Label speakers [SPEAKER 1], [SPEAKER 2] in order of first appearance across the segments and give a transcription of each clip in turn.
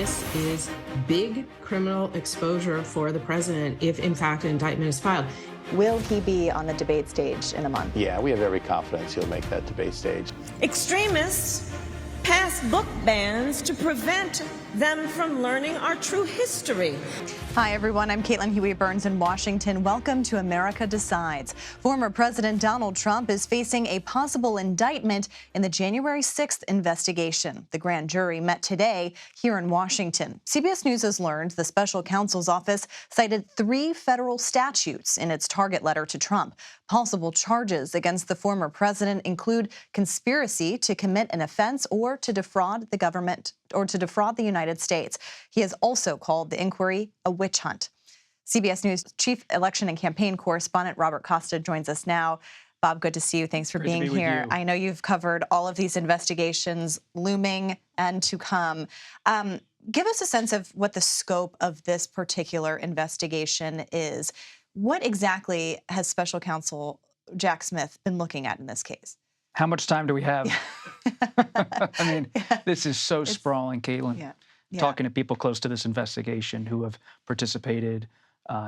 [SPEAKER 1] this is big criminal exposure for the president if, in fact, an indictment is filed.
[SPEAKER 2] Will he be on the debate stage in a month?
[SPEAKER 3] Yeah, we have every confidence he'll make that debate stage.
[SPEAKER 4] Extremists pass book bans to prevent them from learning our true history.
[SPEAKER 2] Hi, everyone. I'm Caitlin Huey-Burns in Washington. Welcome to America Decides. Former President Donald Trump is facing a possible indictment in the January 6th investigation. The grand jury met today here in Washington. CBS News has learned the special counsel's office cited 3 federal statutes in its target letter to Trump. Possible charges against the former president include conspiracy to commit an offense or to defraud the government or to defraud the United States. He has also called the inquiry a witch hunt. CBS News Chief Election and Campaign Correspondent Robert Costa joins us now. Bob, good to see you. Thanks for being here. I know you've covered all of these investigations looming and to come. Give us a sense of what the scope of this particular investigation is. What exactly has Special Counsel Jack Smith been looking at in this case?
[SPEAKER 5] How much time do we have? I mean, this is so sprawling, Caitlin. Talking to people close to this investigation who have participated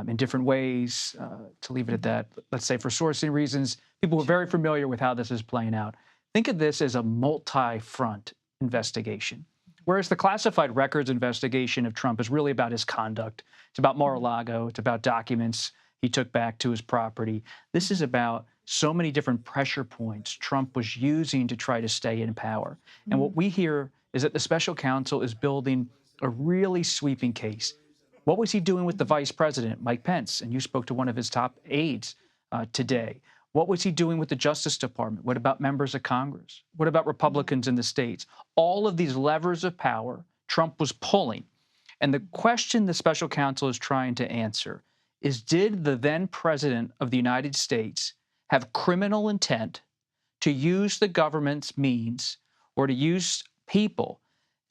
[SPEAKER 5] in different ways, to leave it at that. Let's say for sourcing reasons, people were very familiar with how this is playing out. Think of this as a multi-front investigation. Whereas the classified records investigation of Trump is really about his conduct. It's about Mar-a-Lago. It's about documents he took back to his property. This is about so many different pressure points Trump was using to try to stay in power. And what we hear is that the special counsel is building a really sweeping case. What was he doing with the vice president, Mike Pence? And you spoke to one of his top aides today. What was he doing with the Justice Department? What about members of Congress? What about Republicans in the states? All of these levers of power Trump was pulling. And the question the special counsel is trying to answer is, did the then president of the United States have criminal intent to use the government's means or to use people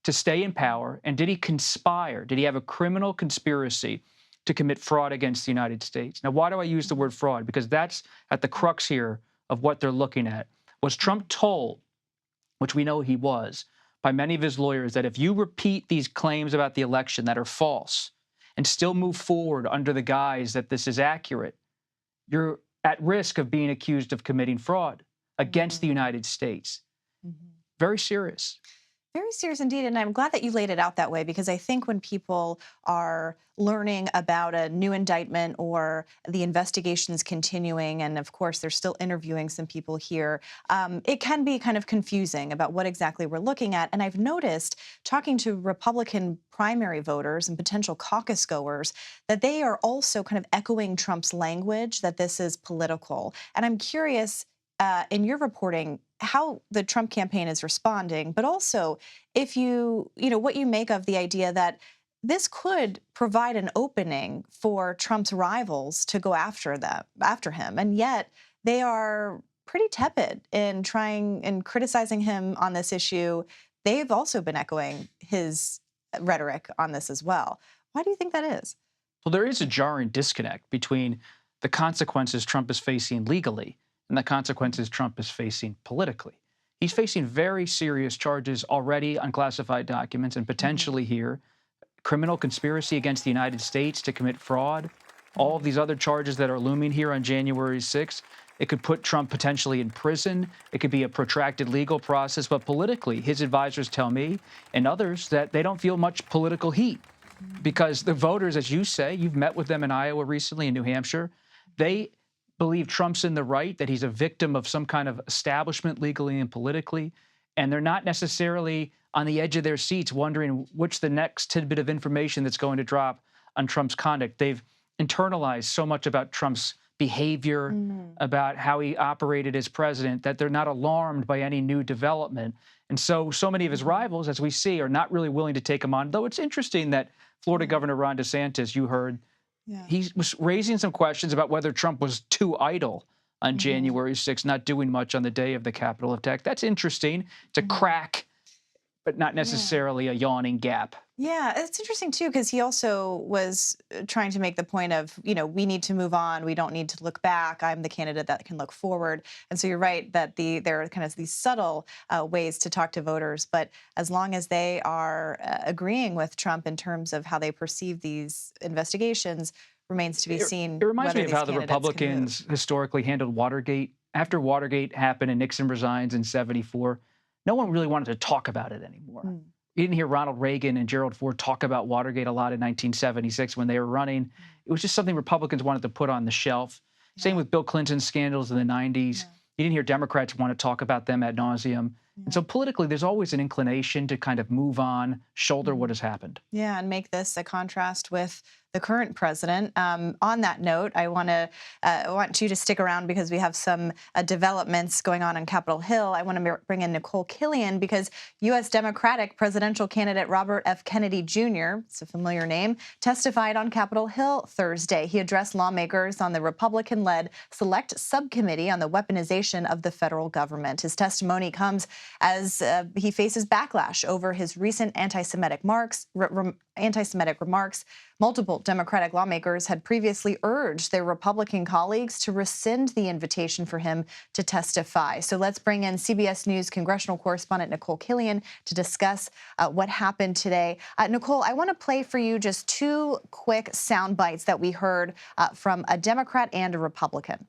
[SPEAKER 5] to stay in power? And did he conspire? Did he have a criminal conspiracy to commit fraud against the United States? Now, why do I use the word fraud? Because that's at the crux here of what they're looking at. Was Trump told, which we know he was, by many of his lawyers, that if you repeat these claims about the election that are false and still move forward under the guise that this is accurate, you're at risk of being accused of committing fraud against the United States? Very serious.
[SPEAKER 2] Very serious indeed. And I'm glad that you laid it out that way, because I think when people are learning about a new indictment or the investigations continuing, and of course they're still interviewing some people here, it can be kind of confusing about what exactly we're looking at. And I've noticed, talking to Republican primary voters and potential caucus goers, that they are also kind of echoing Trump's language that this is political. And I'm curious, in your reporting, how the Trump campaign is responding, but also if what you make of the idea that this could provide an opening for Trump's rivals to go after him, and yet they are pretty tepid in trying and criticizing him on this issue. They've also been echoing his rhetoric on this as well. Why do you think that is?
[SPEAKER 5] Well, there is a jarring disconnect between the consequences Trump is facing legally and the consequences Trump is facing politically. He's facing very serious charges already on classified documents, and potentially here, criminal conspiracy against the United States to commit fraud, all of these other charges that are looming here on January 6th. It could put Trump potentially in prison. It could be a protracted legal process. But politically, his advisors tell me and others that they don't feel much political heat, because the voters, as you say, you've met with them in Iowa recently, in New Hampshire, they believe Trump's in the right, that he's a victim of some kind of establishment legally and politically, and they're not necessarily on the edge of their seats wondering which the next tidbit of information that's going to drop on Trump's conduct. They've internalized so much about Trump's behavior, about how he operated as president, that they're not alarmed by any new development. And so many of his rivals, as we see, are not really willing to take him on. Though it's interesting that Florida Governor Ron DeSantis, you heard, he was raising some questions about whether Trump was too idle on January 6th, not doing much on the day of the Capitol attack. That's interesting. It's a crack, but not necessarily a yawning gap.
[SPEAKER 2] Yeah, it's interesting too, because he also was trying to make the point of, we need to move on. We don't need to look back. I'm the candidate that can look forward. And so you're right that there are kind of these subtle ways to talk to voters. But as long as they are agreeing with Trump in terms of how they perceive these investigations, remains to be seen.
[SPEAKER 5] It reminds me of how the Republicans historically handled Watergate. After Watergate happened and Nixon resigns in '74, no one really wanted to talk about it anymore. You didn't hear Ronald Reagan and Gerald Ford talk about Watergate a lot in 1976 when they were running. It was just something Republicans wanted to put on the shelf. Same with Bill Clinton's scandals in the 90s. You didn't hear Democrats want to talk about them ad nauseum. And so politically, there's always an inclination to kind of move on, shoulder what has happened. Yeah, and make this a contrast with the current president. On that note, I want you to stick around because we have some developments going on Capitol Hill. I want to bring in Nicole Killian because U.S. Democratic presidential candidate Robert F. Kennedy Jr., it's a familiar name, testified on Capitol Hill Thursday. He addressed lawmakers on the Republican-led Select Subcommittee on the Weaponization of the Federal Government. His testimony comes as he faces backlash over his recent anti-Semitic remarks. Multiple Democratic lawmakers had previously urged their Republican colleagues to rescind the invitation for him to testify. So let's bring in CBS News congressional correspondent Nicole Killian to discuss what happened today. Nicole, I want to play for you just two quick sound bites that we heard from a Democrat and a Republican.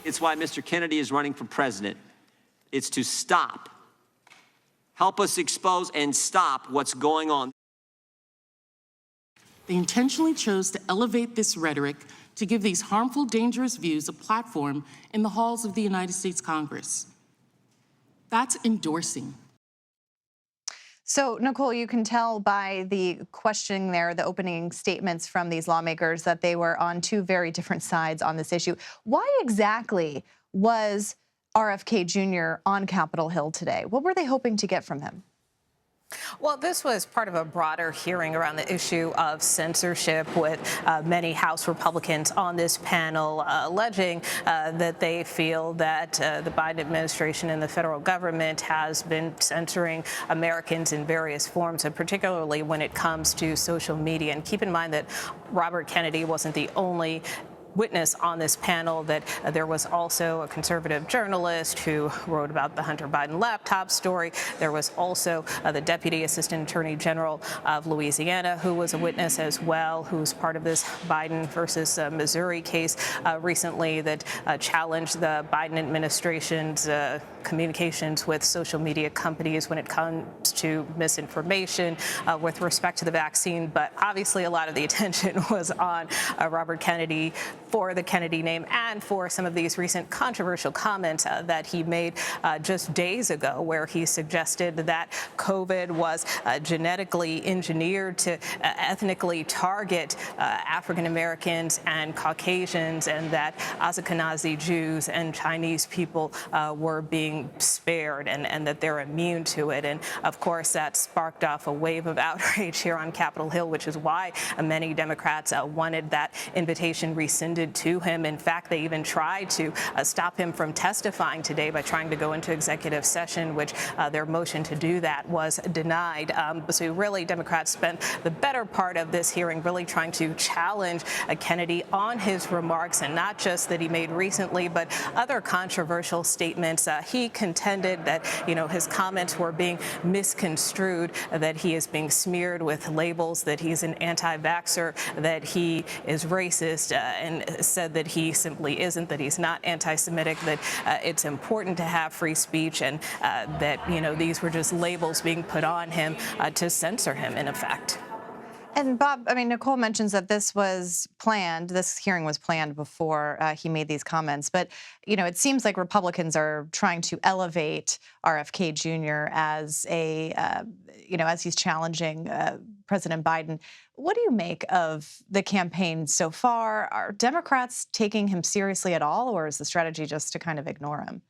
[SPEAKER 6] It's why Mr. Kennedy is running for president. It's to help us expose and stop what's going on.
[SPEAKER 7] They intentionally chose to elevate this rhetoric to give these harmful, dangerous views a platform in the halls of the United States Congress. That's endorsing.
[SPEAKER 2] So, Nicole, you can tell by the questioning there, the opening statements from these lawmakers, that they were on two very different sides on this issue. Why exactly was RFK Jr. on Capitol Hill today? What were they hoping to get from him?
[SPEAKER 8] Well, this was part of a broader hearing around the issue of censorship with many House Republicans on this panel alleging that they feel that the Biden administration and the federal government has been censoring Americans in various forms, and particularly when it comes to social media. And keep in mind that Robert Kennedy wasn't the only witness on this panel, that there was also a conservative journalist who wrote about the Hunter Biden laptop story. There was also the Deputy Assistant Attorney General of Louisiana, who was a witness as well, who's part of this Biden versus Missouri case recently that challenged the Biden administration's communications with social media companies when it comes to misinformation with respect to the vaccine. But obviously a lot of the attention was on Robert Kennedy for the Kennedy name and for some of these recent controversial comments that he made just days ago, where he suggested that COVID was genetically engineered to ethnically target African Americans and Caucasians, and that Ashkenazi Jews and Chinese people were being spared, and that they're immune to it. And of course, that sparked off a wave of outrage here on Capitol Hill, which is why many Democrats wanted that invitation rescinded to him. In fact, they even tried to stop him from testifying today by trying to go into executive session, which their motion to do that was denied. So really, Democrats spent the better part of this hearing really trying to challenge Kennedy on his remarks, and not just that he made recently, but other controversial statements. He contended that, his comments were being misconstrued, that he is being smeared with labels, that he's an anti-vaxxer, that he is racist, and said that he simply isn't, that he's not anti-Semitic, that it's important to have free speech, and that, these were just labels being put on him to censor him, in effect.
[SPEAKER 2] And Bob, Nicole mentions that this was planned. This hearing was planned before he made these comments. But, it seems like Republicans are trying to elevate RFK Jr. as as he's challenging President Biden. What do you make of the campaign so far? Are Democrats taking him seriously at all, or is the strategy just to kind of ignore him?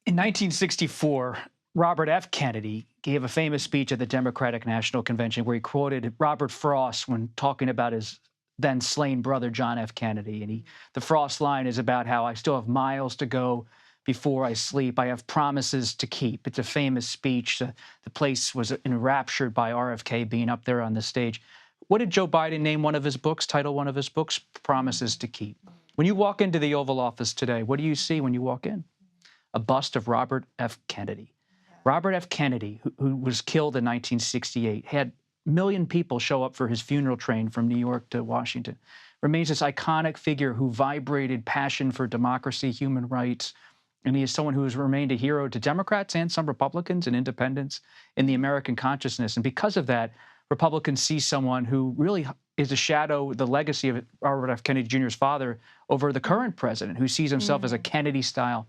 [SPEAKER 5] In 1964, Robert F. Kennedy gave a famous speech at the Democratic National Convention where he quoted Robert Frost when talking about his then slain brother, John F. Kennedy. And the Frost line is about how I still have miles to go before I sleep. I have promises to keep. It's a famous speech. The place was enraptured by RFK being up there on the stage. What did Joe Biden name one of his books, title one of his books? Promises to keep. When you walk into the Oval Office today, what do you see when you walk in? A bust of Robert F. Kennedy. Robert F. Kennedy, who was killed in 1968, had a million people show up for his funeral train from New York to Washington. Remains this iconic figure who vibrated passion for democracy, human rights, and he is someone who has remained a hero to Democrats and some Republicans and independents in the American consciousness. And because of that, Republicans see someone who really is a shadow, the legacy of Robert F. Kennedy Jr.'s father over the current president, who sees himself as a Kennedy-style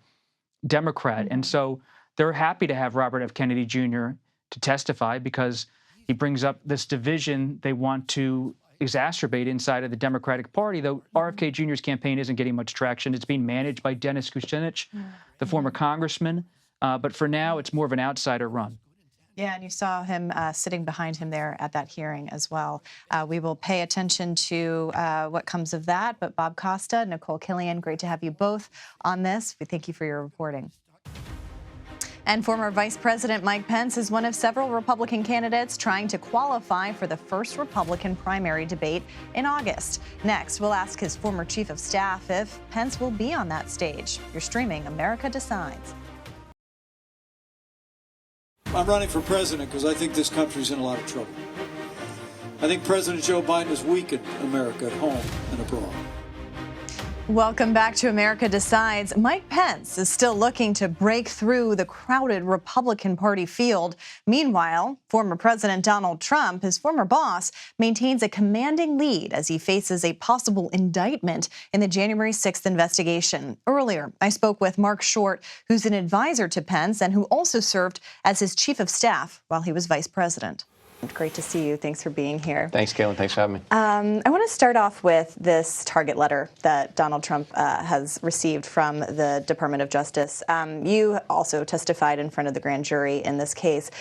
[SPEAKER 5] Democrat. And so they're happy to have Robert F. Kennedy Jr. to testify because he brings up this division they want to exacerbate inside of the Democratic Party, though RFK Jr.'s campaign isn't getting much traction. It's being managed by Dennis Kucinich, the former congressman. But for now, it's more of an outsider run.
[SPEAKER 2] Yeah, and you saw him sitting behind him there at that hearing as well. We will pay attention to what comes of that. But Bob Costa, Nicole Killian, great to have you both on this. We thank you for your reporting. And former Vice President Mike Pence is one of several Republican candidates trying to qualify for the first Republican primary debate in August. Next, we'll ask his former chief of staff if Pence will be on that stage. You're streaming America Decides.
[SPEAKER 9] I'm running for president because I think this country's in a lot of trouble. I think President Joe Biden has weakened America at home and abroad.
[SPEAKER 2] Welcome back to America Decides. Mike Pence is still looking to break through the crowded Republican Party field. Meanwhile, former President Donald Trump, his former boss, maintains a commanding lead as he faces a possible indictment in the January 6th investigation. Earlier, I spoke with Mark Short, who's an advisor to Pence and who also served as his chief of staff while he was vice president. Great to see you. Thanks for being here.
[SPEAKER 3] Thanks, Caitlin. Thanks for having me.
[SPEAKER 2] I want to start off with this target letter that Donald Trump has received from the Department of Justice. You also testified in front of the grand jury in this case.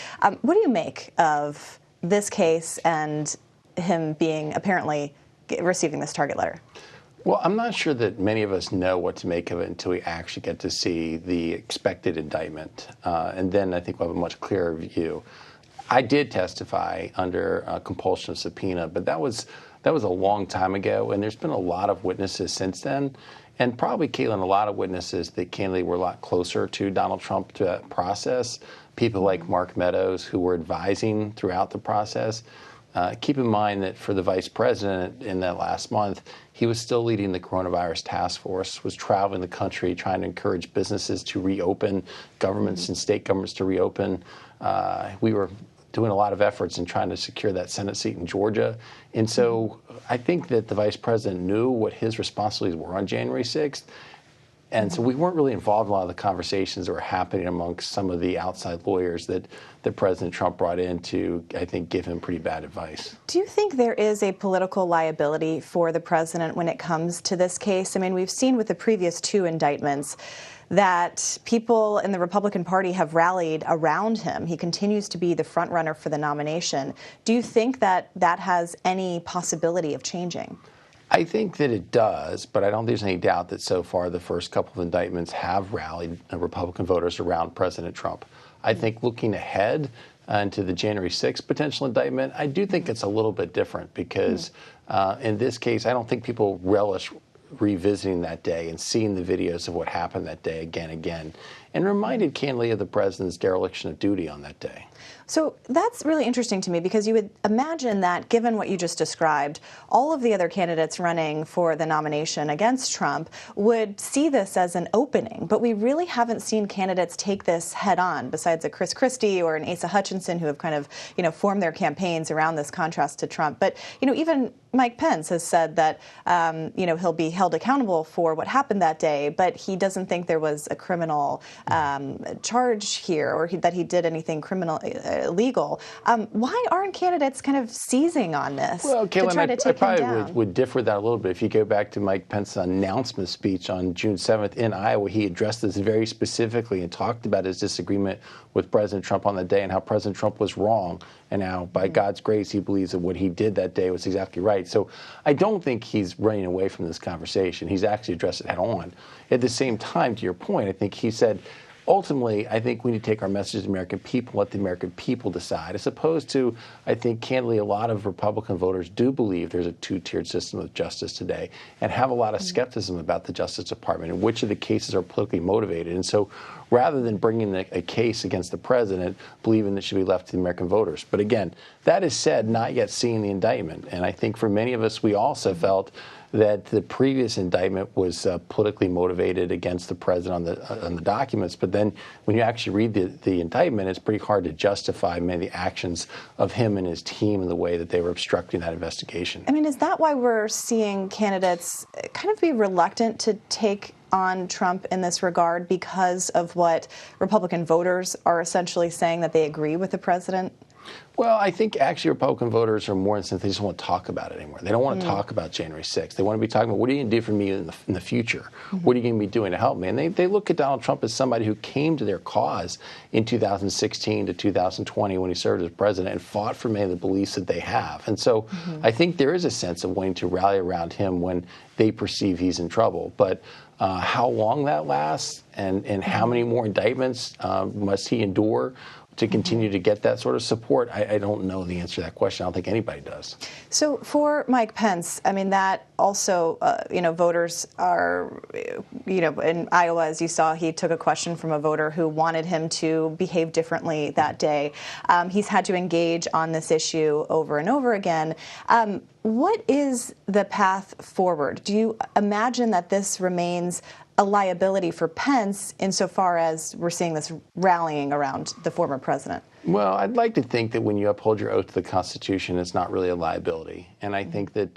[SPEAKER 2] What do you make of this case and him being apparently receiving this target letter?
[SPEAKER 3] Well, I'm not sure that many of us know what to make of it until we actually get to see the expected indictment. And then I think we'll have a much clearer view. I did testify under compulsion of subpoena, but that was a long time ago, and there's been a lot of witnesses since then, and probably, Caitlin, a lot of witnesses that candidly were a lot closer to Donald Trump to that process. People like Mark Meadows, who were advising throughout the process. Keep in mind that for the vice president in that last month, he was still leading the coronavirus task force, was traveling the country trying to encourage businesses to reopen, governments and state governments to reopen. We were doing a lot of efforts in trying to secure that Senate seat in Georgia. And so I think that the vice president knew what his responsibilities were on January 6th. And so we weren't really involved in a lot of the conversations that were happening amongst some of the outside lawyers that President Trump brought in to, I think, give him pretty bad advice.
[SPEAKER 2] Do you think there is a political liability for the president when it comes to this case? I mean, we've seen with the previous two indictments that people in the Republican Party have rallied around him. He continues to be the front runner for the nomination. Do you think that that has any possibility of changing?
[SPEAKER 3] I think that it does, but I don't think there's any doubt that so far the first couple of indictments have rallied Republican voters around President Trump. I think looking ahead into the January 6th potential indictment, I do think it's a little bit different because in this case, I don't think people relish revisiting that day and seeing the videos of what happened that day again, and reminded candidly of the president's dereliction of duty on that day.
[SPEAKER 2] So that's really interesting to me because you would imagine that given what you just described, all of the other candidates running for the nomination against Trump would see this as an opening. But we really haven't seen candidates take this head on besides a Chris Christie or an Asa Hutchinson who have kind of, formed their campaigns around this contrast to Trump. But, even Mike Pence has said that, he'll be held accountable for what happened that day, but he doesn't think there was a criminal charge here, or that he did anything criminal, illegal. Why aren't candidates kind of seizing on this
[SPEAKER 3] to
[SPEAKER 2] try to take him down?
[SPEAKER 3] I probably would differ with that a little bit. If you go back to Mike Pence's announcement speech on June 7th in Iowa, he addressed this very specifically and talked about his disagreement with President Trump on the day and how President Trump was wrong, and how, by God's grace, he believes that what he did that day was exactly right. So I don't think he's running away from this conversation. He's actually addressed it head on. At the same time, to your point, I think he said, ultimately, I think we need to take our message to the American people, let the American people decide, as opposed to, I think, candidly, a lot of Republican voters do believe there's a two-tiered system of justice today and have a lot of skepticism about the Justice Department and which of the cases are politically motivated. And so rather than bringing a case against the president, believing that should be left to the American voters. But again, that is said, not yet seeing the indictment. And I think for many of us, we also felt that the previous indictment was politically motivated against the president on the documents. But then when you actually read the indictment, it's pretty hard to justify many of the actions of him and his team in the way that they were obstructing that investigation.
[SPEAKER 2] I mean, is that why we're seeing candidates kind of be reluctant to take on Trump in this regard, because of what Republican voters are essentially saying, that they agree with the president?
[SPEAKER 3] Well, I think actually Republican voters are more incentivized. They just don't want to talk about it anymore. They don't want to talk about January 6th. They want to be talking about, what are you going to do for me in the future? What are you going to be doing to help me? And they look at Donald Trump as somebody who came to their cause in 2016 to 2020 when he served as president and fought for many of the beliefs that they have. And so I think there is a sense of wanting to rally around him when they perceive he's in trouble. But how long that lasts and how many more indictments must he endure to continue to get that sort of support, I don't know the answer to that question. I don't think anybody does.
[SPEAKER 2] So for Mike Pence, I mean, that also, voters are, in Iowa, as you saw, he took a question from a voter who wanted him to behave differently that day. He's had to engage on this issue over and over again. What is the path forward? Do you imagine that this remains a liability for Pence insofar as we're seeing this rallying around the former president?
[SPEAKER 3] Well, I'd like to think that when you uphold your oath to the Constitution, it's not really a liability. And I think that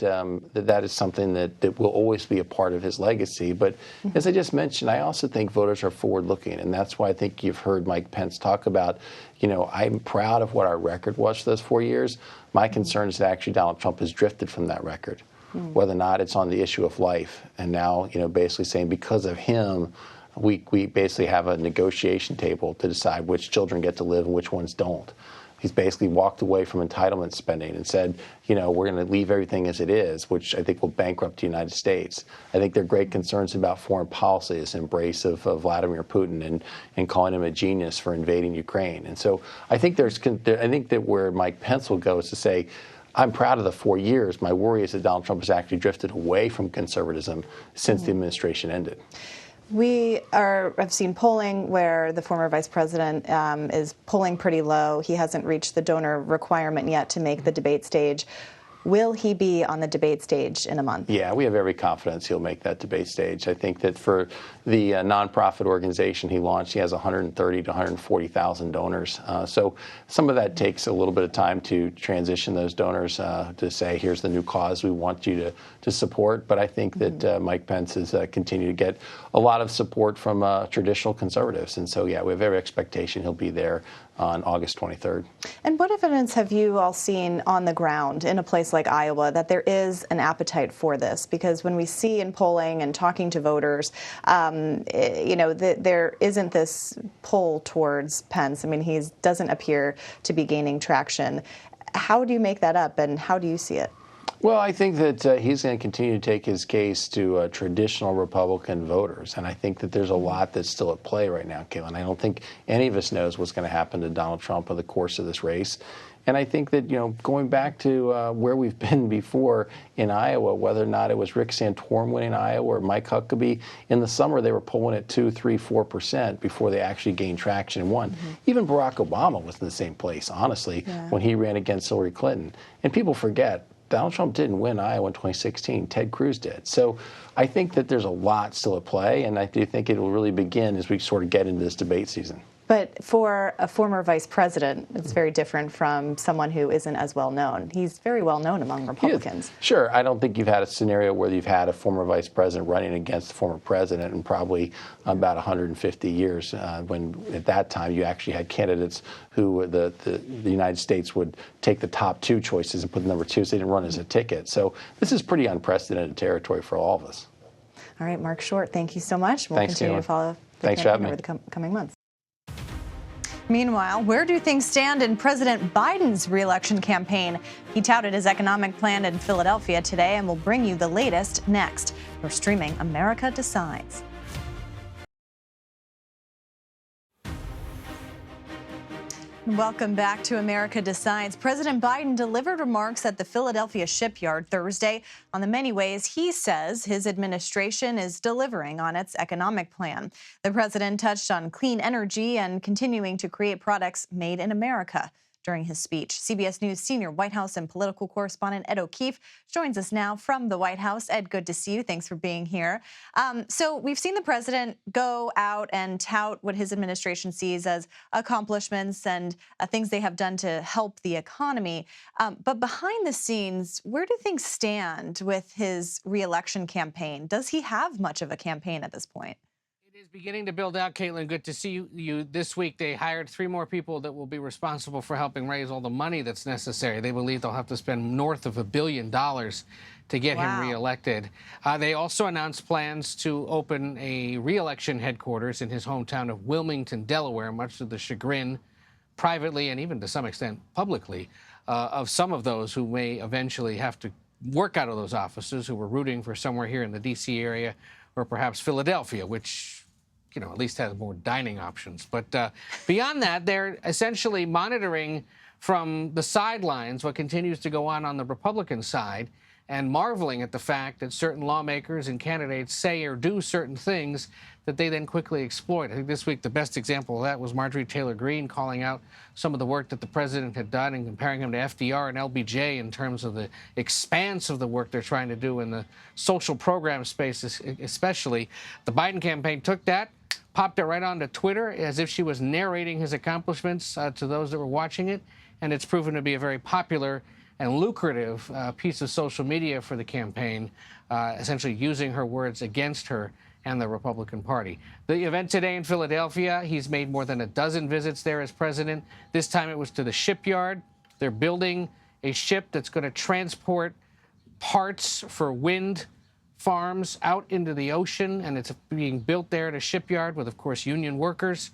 [SPEAKER 3] that is something that will always be a part of his legacy. But as I just mentioned, I also think voters are forward-looking. And that's why I think you've heard Mike Pence talk about, I'm proud of what our record was for those 4 years. My concern is that actually Donald Trump has drifted from that record, whether or not it's on the issue of life. And now, basically saying because of him, we basically have a negotiation table to decide which children get to live and which ones don't. He's basically walked away from entitlement spending and said, we're going to leave everything as it is, which I think will bankrupt the United States. I think there are great concerns about foreign policy, his embrace of Vladimir Putin and calling him a genius for invading Ukraine. And so I think that where Mike Pence will go is to say, I'm proud of the 4 years. My worry is that Donald Trump has actually drifted away from conservatism since the administration ended.
[SPEAKER 2] We have seen polling where the former vice president is polling pretty low. He hasn't reached the donor requirement yet to make the debate stage. Will he be on the debate stage in a month? Yeah,
[SPEAKER 3] we have every confidence he'll make that debate stage. I think that for the nonprofit organization he launched, he has 130 to 140,000 donors. So some of that takes a little bit of time to transition those donors to say, here's the new cause we want you to support. But I think that Mike Pence has continued to get a lot of support from traditional conservatives. And so, yeah, we have every expectation he'll be there on August 23rd.
[SPEAKER 2] And what evidence have you all seen on the ground in a place like Iowa that there is an appetite for this? Because when we see in polling and talking to voters, there isn't this pull towards Pence. I mean, he doesn't appear to be gaining traction. How do you make that up, and how do you see it?
[SPEAKER 3] Well, I think that he's going to continue to take his case to traditional Republican voters. And I think that there's a lot that's still at play right now, Caitlin. I don't think any of us knows what's going to happen to Donald Trump in the course of this race. And I think that, going back to where we've been before in Iowa, whether or not it was Rick Santorum winning Iowa or Mike Huckabee, in the summer they were polling at 2%, 3%, 4% before they actually gained traction and won. Even Barack Obama was in the same place, honestly, when he ran against Hillary Clinton. And people forget, Donald Trump didn't win Iowa in 2016. Ted Cruz did. So I think that there's a lot still at play, and I do think it will really begin as we sort of get into this debate season.
[SPEAKER 2] But for a former vice president, it's very different from someone who isn't as well known. He's very well known among Republicans.
[SPEAKER 3] Sure. I don't think you've had a scenario where you've had a former vice president running against a former president in probably about 150 years, when at that time you actually had candidates who the United States would take the top two choices and put the number two, so they didn't run as a ticket. So this is pretty unprecedented territory for all of us.
[SPEAKER 2] All right, Mark Short, thank you so much. We'll
[SPEAKER 3] Thanks,
[SPEAKER 2] continue
[SPEAKER 3] Caitlin.
[SPEAKER 2] to follow the
[SPEAKER 3] Thanks for having
[SPEAKER 2] over
[SPEAKER 3] me.
[SPEAKER 2] the coming months. Meanwhile, where do things stand in President Biden's re-election campaign? He touted his economic plan in Philadelphia today, and we'll bring you the latest next. We're streaming America Decides. Welcome back to America Decides. President Biden delivered remarks at the Philadelphia shipyard Thursday on the many ways he says his administration is delivering on its economic plan. The president touched on clean energy and continuing to create products made in America. During his speech, CBS News senior White House and political correspondent Ed O'Keefe joins us now from the White House. Ed, good to see you. Thanks for being here. So we've seen the president go out and tout what his administration sees as accomplishments and things they have done to help the economy. But behind the scenes, where do things stand with his re-election campaign? Does he have much of a campaign at this point?
[SPEAKER 10] It is beginning to build out, Caitlin. Good to see you this week. They hired 3 more people that will be responsible for helping raise all the money that's necessary. They believe they'll have to spend north of $1 billion to get him reelected. They also announced plans to open a reelection headquarters in his hometown of Wilmington, Delaware, much to the chagrin, privately and even to some extent publicly, of some of those who may eventually have to work out of those offices, who were rooting for somewhere here in the D.C. area or perhaps Philadelphia, which at least has more dining options. But beyond that, they're essentially monitoring from the sidelines what continues to go on the Republican side and marveling at the fact that certain lawmakers and candidates say or do certain things that they then quickly exploit. I think this week the best example of that was Marjorie Taylor Greene calling out some of the work that the president had done and comparing him to FDR and LBJ in terms of the expanse of the work they're trying to do in the social program space, especially. The Biden campaign took that, popped it right onto Twitter as if she was narrating his accomplishments to those that were watching it, and it's proven to be a very popular and lucrative piece of social media for the campaign, essentially using her words against her and the Republican Party. The event today in Philadelphia, he's made more than a dozen visits there as president. This time it was to the shipyard. They're building a ship that's going to transport parts for wind farms out into the ocean, and it's being built there at a shipyard with, of course, union workers.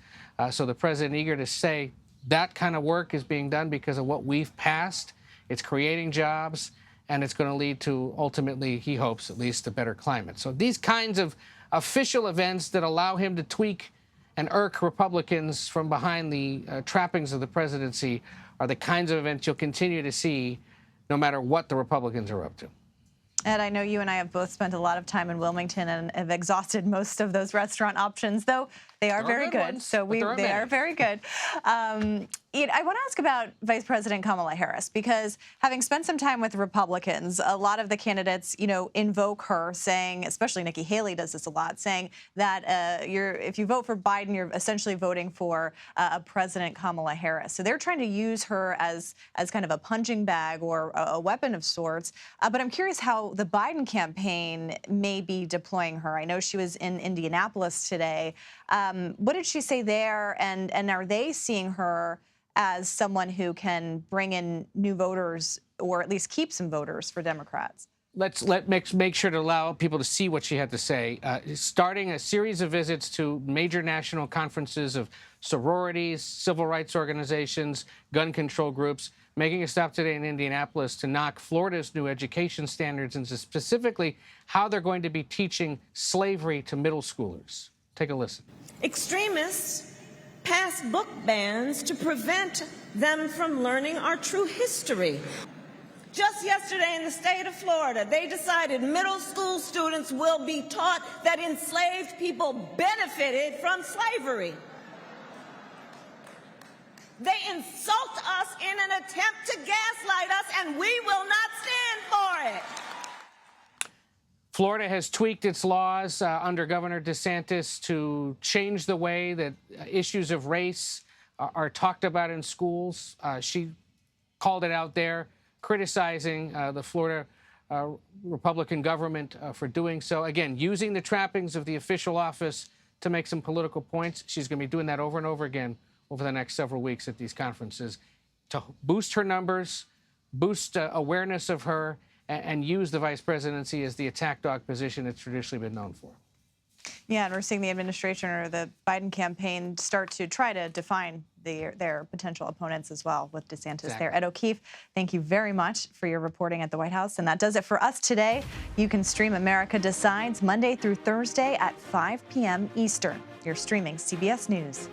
[SPEAKER 10] So the president eager to say that kind of work is being done because of what we've passed. It's creating jobs, and it's going to lead to, ultimately, he hopes, at least a better climate. So these kinds of official events that allow him to tweak and irk Republicans from behind the trappings of the presidency are the kinds of events you'll continue to see no matter what the Republicans are up to.
[SPEAKER 2] Ed, I know you and I have both spent a lot of time in Wilmington and have exhausted most of those restaurant options, though they are very good. So they are very good. I want to ask about Vice President Kamala Harris, because having spent some time with Republicans, a lot of the candidates, invoke her, saying, especially Nikki Haley does this a lot, saying that if you vote for Biden, you're essentially voting for President Kamala Harris. So they're trying to use her as kind of a punching bag or a weapon of sorts. But I'm curious how the Biden campaign may be deploying her. I know she was in Indianapolis today. What did she say there? And are they seeing her as someone who can bring in new voters or at least keep some voters for Democrats?
[SPEAKER 10] Let's make sure to allow people to see what she had to say. Starting a series of visits to major national conferences of sororities, civil rights organizations, gun control groups, making a stop today in Indianapolis to knock Florida's new education standards into specifically how they're going to be teaching slavery to middle schoolers. Take a listen.
[SPEAKER 4] Extremists pass book bans to prevent them from learning our true history. Just yesterday in the state of Florida, they decided middle school students will be taught that enslaved people benefited from slavery. They insult us in an attempt to gaslight us, and we will not stand for it.
[SPEAKER 10] Florida has tweaked its laws under Governor DeSantis to change the way that issues of race are talked about in schools. She called it out there, criticizing the Florida Republican government for doing so. Again, using the trappings of the official office to make some political points. She's going to be doing that over and over again over the next several weeks at these conferences to boost her numbers, boost awareness of her, and use the vice presidency as the attack dog position it's traditionally been known for.
[SPEAKER 2] Yeah, and we're seeing the administration or the Biden campaign start to try to define their potential opponents as well with DeSantis there. Ed O'Keefe, thank you very much for your reporting at the White House. And that does it for us today. You can stream America Decides Monday through Thursday at 5 p.m. Eastern. You're streaming CBS News.